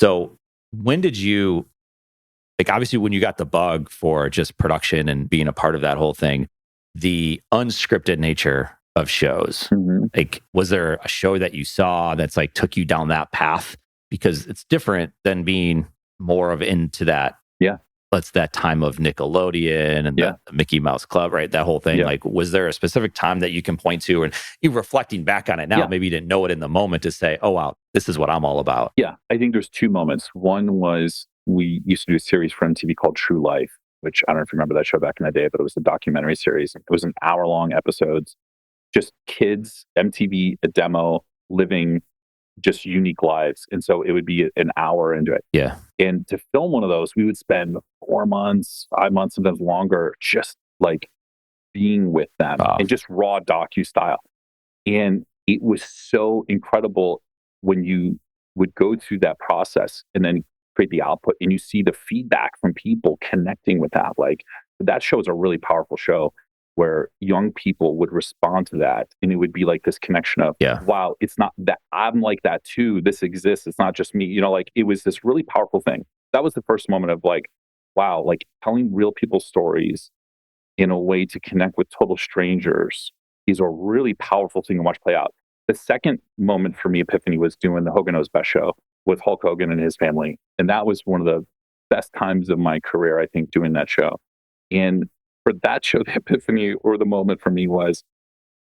So when did you, like, obviously when you got the bug for just production and being a part of that whole thing, the unscripted nature of shows, like, was there a show that you saw that's like took you down that path? Because it's different than being more of into that. Yeah. That's that time of Nickelodeon and the Mickey Mouse Club, right? That whole thing. Yeah. Like, was there a specific time that you can point to, and you reflecting back on it now, maybe you didn't know it in the moment, to say, oh, wow, this is what I'm all about? Yeah. I think there's two moments. One was, we used to do a series for MTV called True Life, which I don't know if you remember that show back in the day, but it was a documentary series. It was an hour-long episodes, just kids, MTV, a demo, living just unique lives. And so it would be an hour into it. Yeah. And to film one of those, we would spend 4 months, 5 months, sometimes longer, just like being with them and just raw docu style. And it was so incredible when you would go through that process and then create the output and you see the feedback from people connecting with that. Like, that show is a really powerful show where young people would respond to that. And it would be like this connection of, wow, it's not that I'm like that too. This exists. It's not just me. You know, like, it was this really powerful thing. That was the first moment of like, wow, like telling real people's stories in a way to connect with total strangers is a really powerful thing to watch play out. The second moment for me, epiphany, was doing the Hogan Knows Best show with Hulk Hogan and his family. And that was one of the best times of my career, I think, doing that show. And for that show, the epiphany or the moment for me was,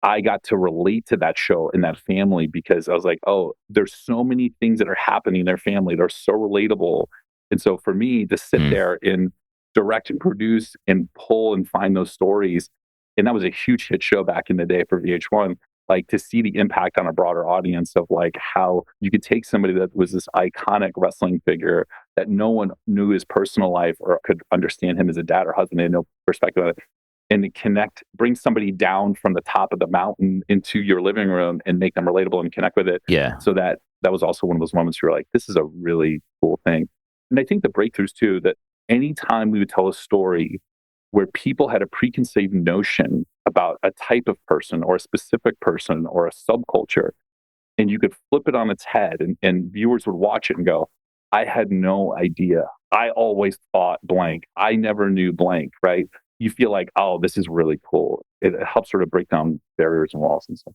I got to relate to that show and that family, because I was like, oh, there's so many things that are happening in their family. They're so relatable. And so for me to sit there and direct and produce and pull and find those stories, and that was a huge hit show back in the day for VH1, like, to see the impact on a broader audience of like how you could take somebody that was this iconic wrestling figure that no one knew his personal life or could understand him as a dad or husband, they had no perspective on it, and connect, bring somebody down from the top of the mountain into your living room and make them relatable and connect with it. Yeah. So that was also one of those moments where you're like, this is a really cool thing. And I think the breakthroughs too, that anytime we would tell a story where people had a preconceived notion about a type of person or a specific person or a subculture, and you could flip it on its head and viewers would watch it and go, I had no idea. I always thought blank. I never knew blank, right? You feel like, oh, this is really cool. It helps sort of break down barriers and walls and stuff.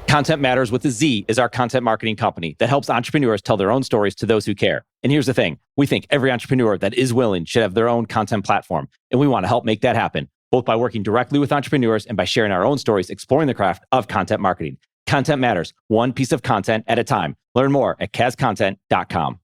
Content Matterz with a Z is our content marketing company that helps entrepreneurs tell their own stories to those who care. And here's the thing. We think every entrepreneur that is willing should have their own content platform. And we want to help make that happen, both by working directly with entrepreneurs and by sharing our own stories, exploring the craft of content marketing. Content Matterz, one piece of content at a time. Learn more at KazContent.com.